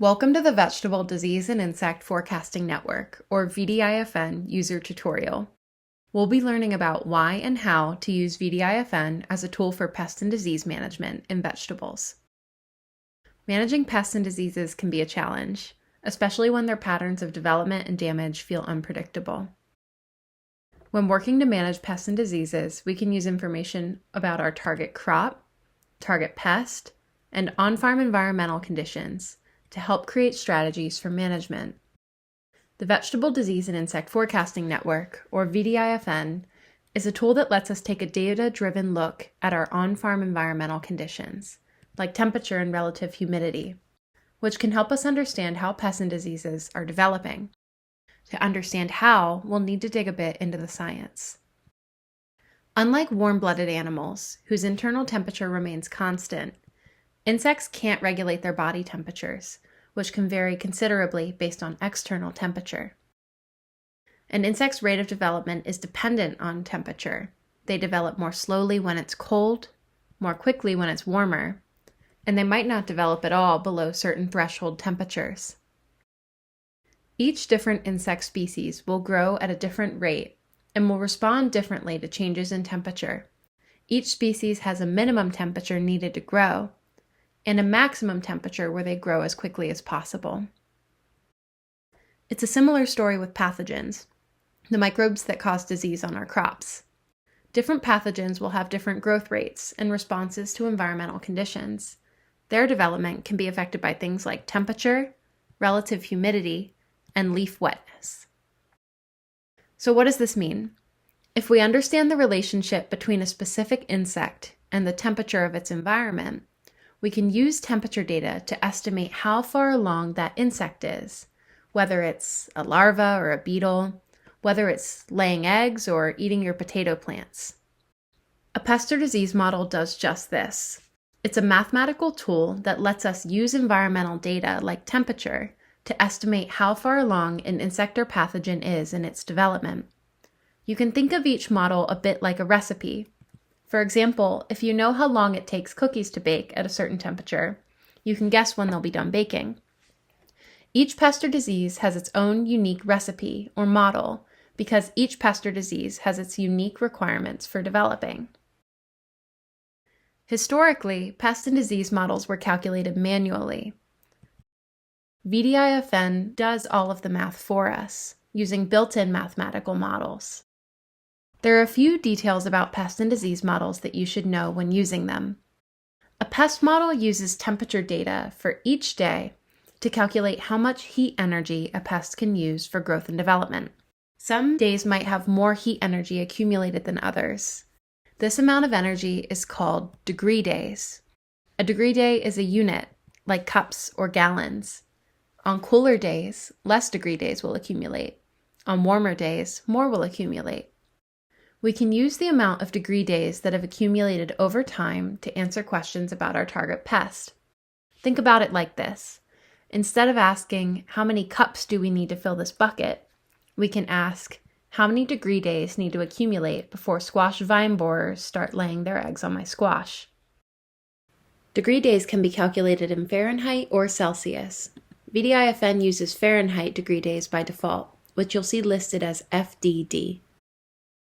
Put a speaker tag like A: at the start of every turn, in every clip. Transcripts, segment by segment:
A: Welcome to the Vegetable Disease and Insect Forecasting Network, or VDIFN, user tutorial. We'll be learning about why and how to use VDIFN as a tool for pest and disease management in vegetables. Managing pests and diseases can be a challenge, especially when their patterns of development and damage feel unpredictable. When working to manage pests and diseases, we can use information about our target crop, target pest, and on-farm environmental conditions to help create strategies for management. The Vegetable Disease and Insect Forecasting Network, or VDIFN, is a tool that lets us take a data-driven look at our on-farm environmental conditions, like temperature and relative humidity, which can help us understand how pests and diseases are developing. To understand how, we'll need to dig a bit into the science. Unlike warm-blooded animals, whose internal temperature remains constant, insects can't regulate their body temperatures, which can vary considerably based on external temperature. An insect's rate of development is dependent on temperature. They develop more slowly when it's cold, more quickly when it's warmer, and they might not develop at all below certain threshold temperatures. Each different insect species will grow at a different rate and will respond differently to changes in temperature. Each species has a minimum temperature needed to grow, and a maximum temperature where they grow as quickly as possible. It's a similar story with pathogens, the microbes that cause disease on our crops. Different pathogens will have different growth rates and responses to environmental conditions. Their development can be affected by things like temperature, relative humidity, and leaf wetness. So what does this mean? If we understand the relationship between a specific insect and the temperature of its environment, we can use temperature data to estimate how far along that insect is, whether it's a larva or a beetle, whether it's laying eggs or eating your potato plants. A pest or disease model does just this. It's a mathematical tool that lets us use environmental data like temperature to estimate how far along an insect or pathogen is in its development. You can think of each model a bit like a recipe. For example, if you know how long it takes cookies to bake at a certain temperature, you can guess when they'll be done baking. Each pest or disease has its own unique recipe or model because each pest or disease has its unique requirements for developing. Historically, pest and disease models were calculated manually. VDIFN does all of the math for us, using built-in mathematical models. There are a few details about pest and disease models that you should know when using them. A pest model uses temperature data for each day to calculate how much heat energy a pest can use for growth and development. Some days might have more heat energy accumulated than others. This amount of energy is called degree days. A degree day is a unit, like cups or gallons. On cooler days, less degree days will accumulate. On warmer days, more will accumulate. We can use the amount of degree days that have accumulated over time to answer questions about our target pest. Think about it like this. Instead of asking, how many cups do we need to fill this bucket, we can ask, how many degree days need to accumulate before squash vine borers start laying their eggs on my squash? Degree days can be calculated in Fahrenheit or Celsius. VDIFN uses Fahrenheit degree days by default, which you'll see listed as FDD.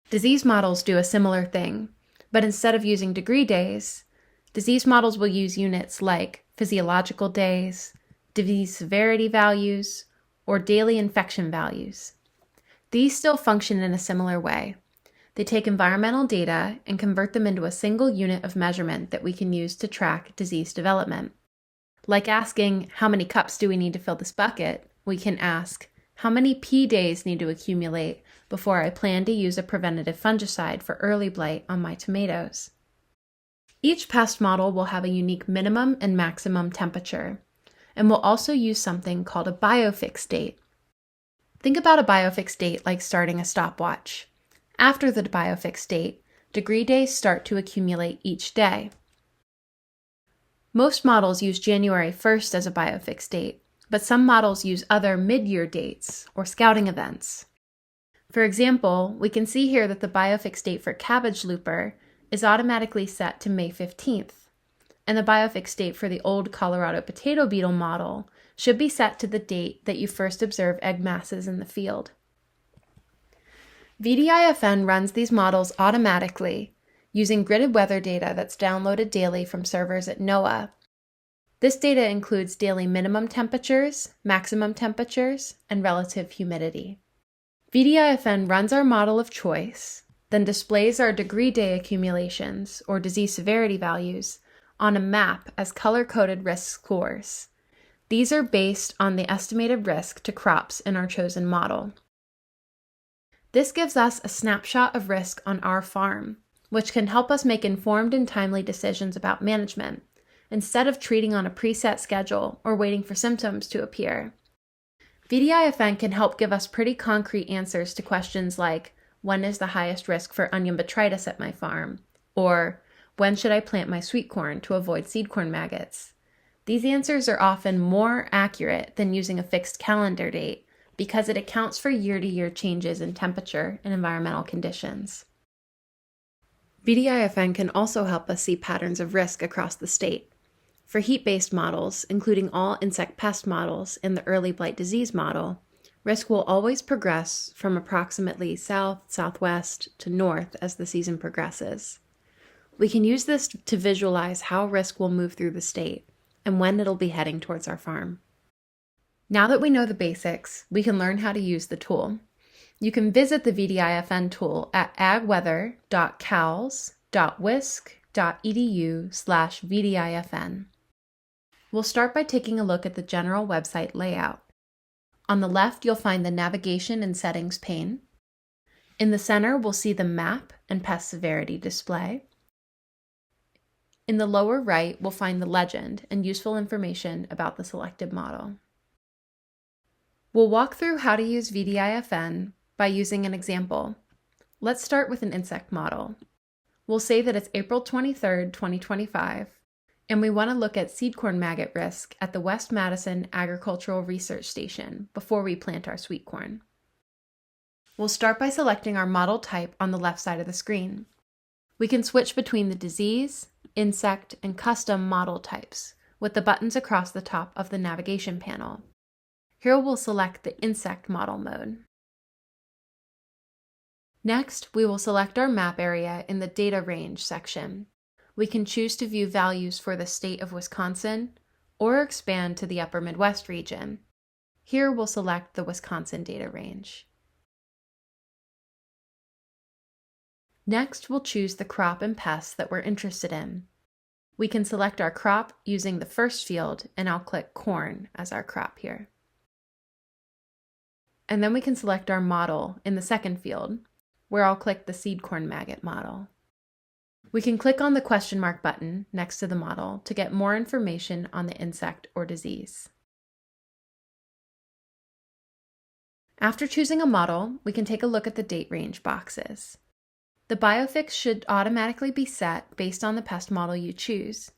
A: Disease models do a similar thing, but instead of using degree days, disease models will use units like physiological days, disease severity values, or daily infection values. These still function in a similar way. They take environmental data and convert them into a single unit of measurement that we can use to track disease development. Like asking, how many cups do we need to fill this bucket, we can ask, how many P days need to accumulate before I plan to use a preventative fungicide for early blight on my tomatoes? Each pest model will have a unique minimum and maximum temperature, and will also use something called a biofix date. Think about a biofix date like starting a stopwatch. After the biofix date, degree days start to accumulate each day. Most models use January 1st as a biofix date, but some models use other mid-year dates or scouting events. For example, we can see here that the biofix date for cabbage looper is automatically set to May 15th, and the biofix date for the old Colorado potato beetle model should be set to the date that you first observe egg masses in the field. VDIFN runs these models automatically using gridded weather data that's downloaded daily from servers at NOAA. This data includes daily minimum temperatures, maximum temperatures, and relative humidity. VDIFN runs our model of choice, then displays our degree day accumulations, or disease severity values, on a map as color-coded risk scores. These are based on the estimated risk to crops in our chosen model. This gives us a snapshot of risk on our farm, which can help us make informed and timely decisions about management, instead of treating on a preset schedule or waiting for symptoms to appear. VDIFN can help give us pretty concrete answers to questions like, when is the highest risk for onion botrytis at my farm? Or, when should I plant my sweet corn to avoid seed corn maggots? These answers are often more accurate than using a fixed calendar date because it accounts for year-to-year changes in temperature and environmental conditions. VDIFN can also help us see patterns of risk across the state. For heat-based models, including all insect pest models and the early blight disease model, risk will always progress from approximately south, southwest to north as the season progresses. We can use this to visualize how risk will move through the state and when it'll be heading towards our farm. Now that we know the basics, we can learn how to use the tool. You can visit the VDIFN tool at agweather.cals.wisc.edu/VDIFN. We'll start by taking a look at the general website layout. On the left, you'll find the Navigation and Settings pane. In the center, we'll see the map and pest severity display. In the lower right, we'll find the legend and useful information about the selected model. We'll walk through how to use VDIFN by using an example. Let's start with an insect model. We'll say that it's April 23rd, 2025, and we want to look at seed corn maggot risk at the West Madison Agricultural Research Station before we plant our sweet corn. We'll start by selecting our model type on the left side of the screen. We can switch between the disease, insect, and custom model types with the buttons across the top of the navigation panel. Here we'll select the insect model mode. Next, we will select our map area in the Data Range section. We can choose to view values for the state of Wisconsin or expand to the Upper Midwest region. Here we'll select the Wisconsin data range. Next, we'll choose the crop and pests that we're interested in. We can select our crop using the first field, and I'll click corn as our crop here. And then we can select our model in the second field, where I'll click the seed corn maggot model. We can click on the question mark button next to the model to get more information on the insect or disease. After choosing a model, we can take a look at the date range boxes. The biofix should automatically be set based on the pest model you choose.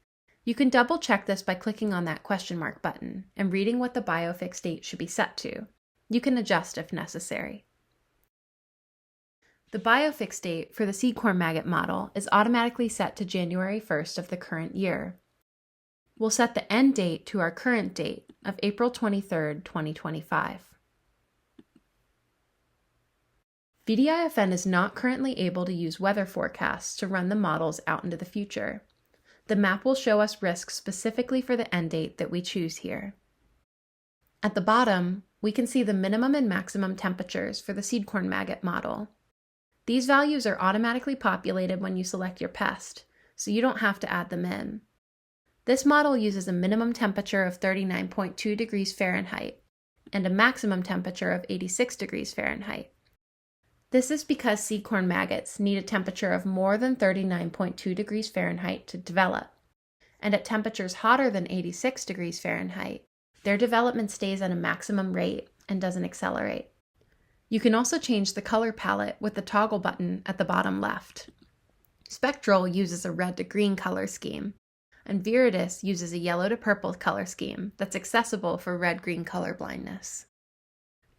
A: You can double check this by clicking on that question mark button and reading what the biofix date should be set to. You can adjust if necessary. The biofix date for the seed corn maggot model is automatically set to January 1st of the current year. We'll set the end date to our current date of April 23rd, 2025. VDIFN is not currently able to use weather forecasts to run the models out into the future. The map will show us risks specifically for the end date that we choose here. At the bottom, we can see the minimum and maximum temperatures for the seed corn maggot model. These values are automatically populated when you select your pest, so you don't have to add them in. This model uses a minimum temperature of 39.2 degrees Fahrenheit and a maximum temperature of 86 degrees Fahrenheit. This is because seed corn maggots need a temperature of more than 39.2 degrees Fahrenheit to develop, and at temperatures hotter than 86 degrees Fahrenheit, their development stays at a maximum rate and doesn't accelerate. You can also change the color palette with the toggle button at the bottom left. Spectral uses a red to green color scheme, and Viridis uses a yellow to purple color scheme that's accessible for red-green color blindness.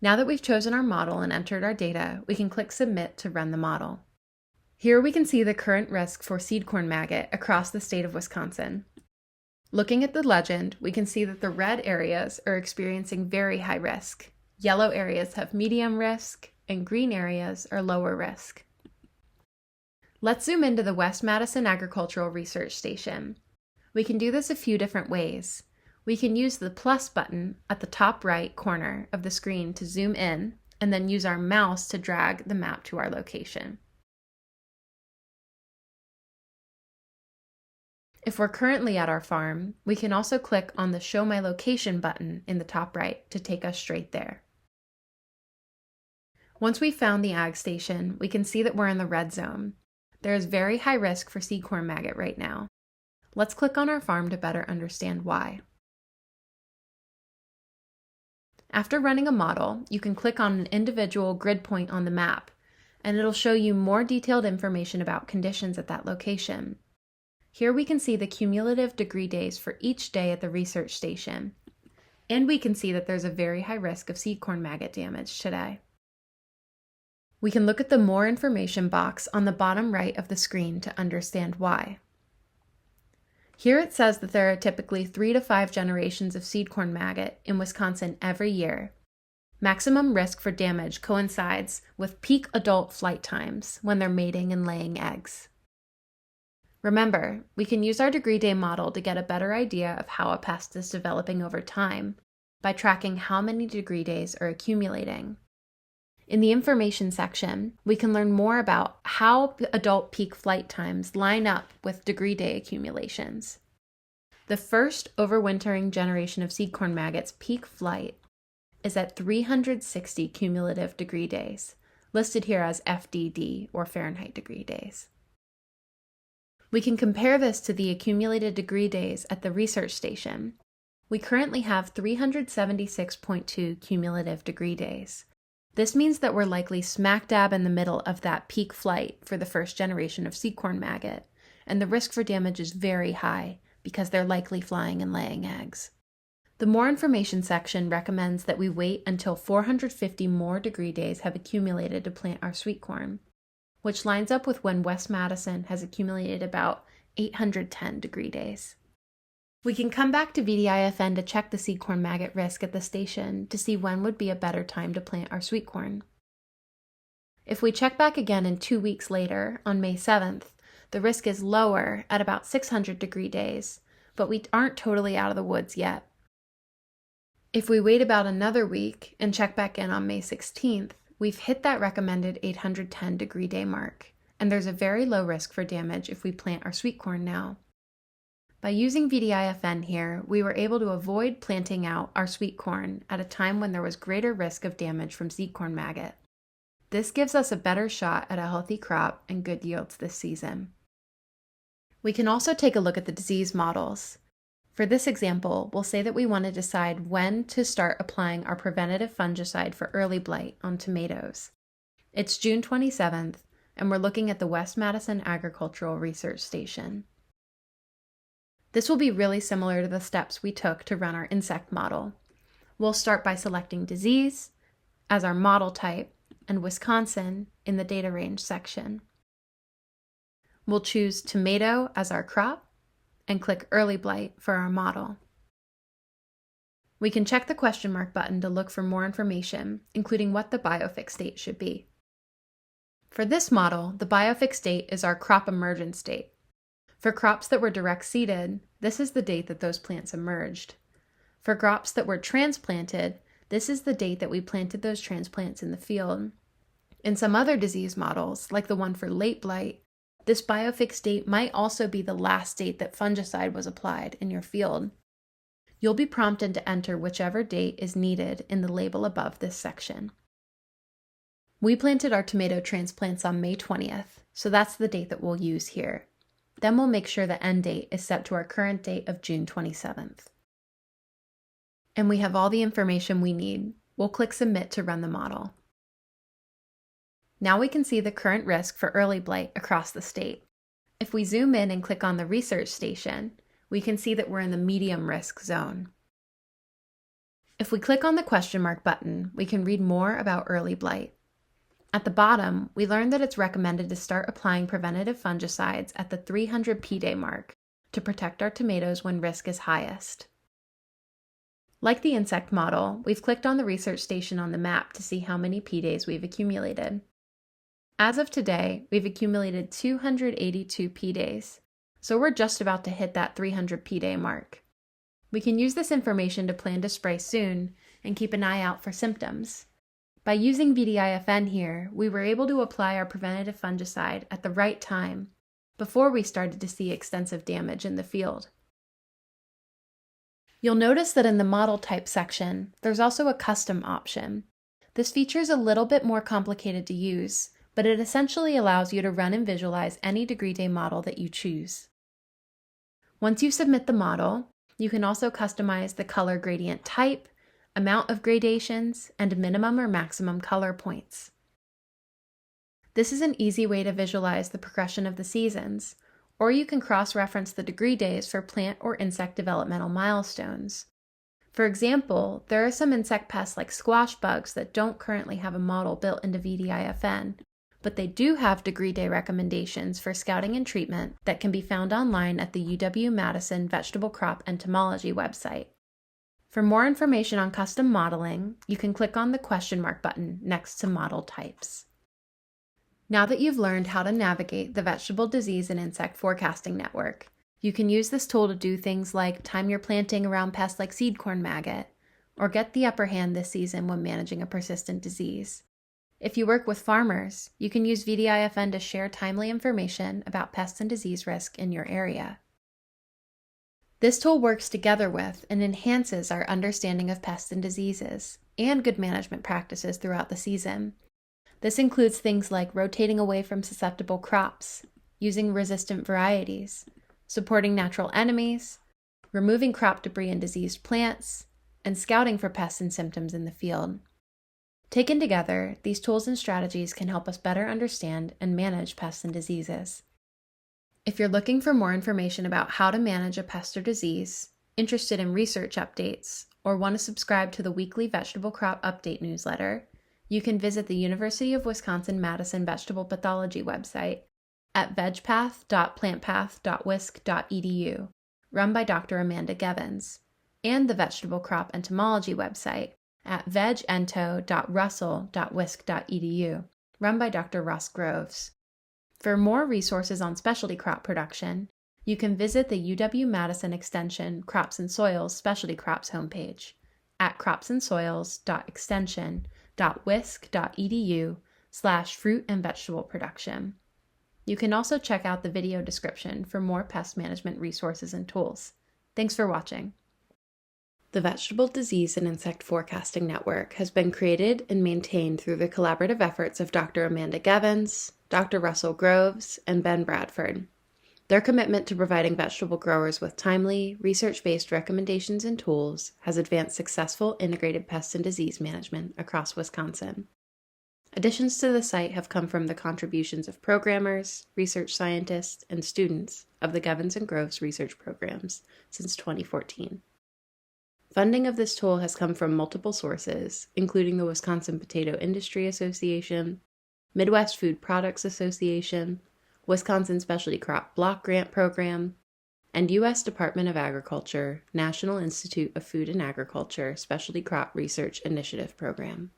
A: Now that we've chosen our model and entered our data, we can click Submit to run the model. Here we can see the current risk for seed corn maggot across the state of Wisconsin. Looking at the legend, we can see that the red areas are experiencing very high risk. Yellow areas have medium risk, and green areas are lower risk. Let's zoom into the West Madison Agricultural Research Station. We can do this a few different ways. We can use the plus button at the top right corner of the screen to zoom in, and then use our mouse to drag the map to our location. If we're currently at our farm, we can also click on the Show My Location button in the top right to take us straight there. Once we've found the ag station, we can see that we're in the red zone. There is very high risk for seed corn maggot right now. Let's click on our farm to better understand why. After running a model, you can click on an individual grid point on the map, and it'll show you more detailed information about conditions at that location. Here we can see the cumulative degree days for each day at the research station, and we can see that there's a very high risk of seed corn maggot damage today. We can look at the More Information box on the bottom right of the screen to understand why. Here it says that there are typically 3 to 5 generations of seed corn maggot in Wisconsin every year. Maximum risk for damage coincides with peak adult flight times when they're mating and laying eggs. Remember, we can use our degree day model to get a better idea of how a pest is developing over time by tracking how many degree days are accumulating. In the information section, we can learn more about how adult peak flight times line up with degree day accumulations. The first overwintering generation of seed corn maggots' peak flight is at 360 cumulative degree days, listed here as FDD or Fahrenheit degree days. We can compare this to the accumulated degree days at the research station. We currently have 376.2 cumulative degree days. This means that we're likely smack dab in the middle of that peak flight for the first generation of seed corn maggot, and the risk for damage is very high because they're likely flying and laying eggs. The More Information section recommends that we wait until 450 more degree days have accumulated to plant our sweet corn, which lines up with when West Madison has accumulated about 810 degree days. We can come back to VDIFN to check the seed corn maggot risk at the station to see when would be a better time to plant our sweet corn. If we check back again in 2 weeks later, on May 7th, the risk is lower at about 600 degree days, but we aren't totally out of the woods yet. If we wait about another week and check back in on May 16th, we've hit that recommended 810 degree day mark, and there's a very low risk for damage if we plant our sweet corn now. By using VDIFN here, we were able to avoid planting out our sweet corn at a time when there was greater risk of damage from seed corn maggot. This gives us a better shot at a healthy crop and good yields this season. We can also take a look at the disease models. For this example, we'll say that we want to decide when to start applying our preventative fungicide for early blight on tomatoes. It's June 27th, and we're looking at the West Madison Agricultural Research Station. This will be really similar to the steps we took to run our insect model. We'll start by selecting disease as our model type and Wisconsin in the data range section. We'll choose tomato as our crop and click early blight for our model. We can check the question mark button to look for more information, including what the biofix date should be. For this model, the biofix date is our crop emergence date. For crops that were direct seeded, this is the date that those plants emerged. For crops that were transplanted, this is the date that we planted those transplants in the field. In some other disease models, like the one for late blight, this biofix date might also be the last date that fungicide was applied in your field. You'll be prompted to enter whichever date is needed in the label above this section. We planted our tomato transplants on May 20th, so that's the date that we'll use here. Then we'll make sure the end date is set to our current date of June 27th. And we have all the information we need. We'll click Submit to run the model. Now we can see the current risk for early blight across the state. If we zoom in and click on the research station, we can see that we're in the medium risk zone. If we click on the question mark button, we can read more about early blight. At the bottom, we learned that it's recommended to start applying preventative fungicides at the 300 p-day mark to to protect our tomatoes when risk is highest. Like the insect model, we've clicked on the research station on the map to see how many P days we've accumulated. As of today, we've accumulated 282 P days, so we're just about to hit that 300 P day mark. We can use this information to plan to spray soon and keep an eye out for symptoms. By using VDIFN here, we were able to apply our preventative fungicide at the right time before we started to see extensive damage in the field. You'll notice that in the model type section, there's also a custom option. This feature is a little bit more complicated to use, but it essentially allows you to run and visualize any degree day model that you choose. Once you submit the model, you can also customize the color gradient type, amount of gradations, and minimum or maximum color points. This is an easy way to visualize the progression of the seasons, or you can cross-reference the degree days for plant or insect developmental milestones. For example, there are some insect pests like squash bugs that don't currently have a model built into VDIFN, but they do have degree day recommendations for scouting and treatment that can be found online at the UW-Madison Vegetable Crop Entomology website. For more information on custom modeling, you can click on the question mark button next to model types. Now that you've learned how to navigate the Vegetable Disease and Insect Forecasting Network, you can use this tool to do things like time your planting around pests like seed corn maggot, or get the upper hand this season when managing a persistent disease. If you work with farmers, you can use VDIFN to share timely information about pest and disease risk in your area. This tool works together with and enhances our understanding of pests and diseases and good management practices throughout the season. This includes things like rotating away from susceptible crops, using resistant varieties, supporting natural enemies, removing crop debris and diseased plants, and scouting for pests and symptoms in the field. Taken together, these tools and strategies can help us better understand and manage pests and diseases. If you're looking for more information about how to manage a pest or disease, interested in research updates, or want to subscribe to the weekly Vegetable Crop Update newsletter, you can visit the University of Wisconsin-Madison Vegetable Pathology website at vegpath.plantpath.wisc.edu, run by Dr. Amanda Gevens, and the Vegetable Crop Entomology website at vegento.russell.wisc.edu, run by Dr. Russ Groves. For more resources on specialty crop production, you can visit the UW-Madison Extension Crops and Soils Specialty Crops homepage at cropsandsoils.extension.wisc.edu/fruit and vegetable production. You can also check out the video description for more pest management resources and tools. Thanks for watching. The Vegetable Disease and Insect Forecasting Network has been created and maintained through the collaborative efforts of Dr. Amanda Gevens, Dr. Russell Groves, and Ben Bradford. Their commitment to providing vegetable growers with timely, research-based recommendations and tools has advanced successful integrated pest and disease management across Wisconsin. Additions to the site have come from the contributions of programmers, research scientists, and students of the Gevens and Groves research programs since 2014. Funding of this tool has come from multiple sources, including the Wisconsin Potato Industry Association, Midwest Food Products Association, Wisconsin Specialty Crop Block Grant Program, and U.S. Department of Agriculture National Institute of Food and Agriculture Specialty Crop Research Initiative Program.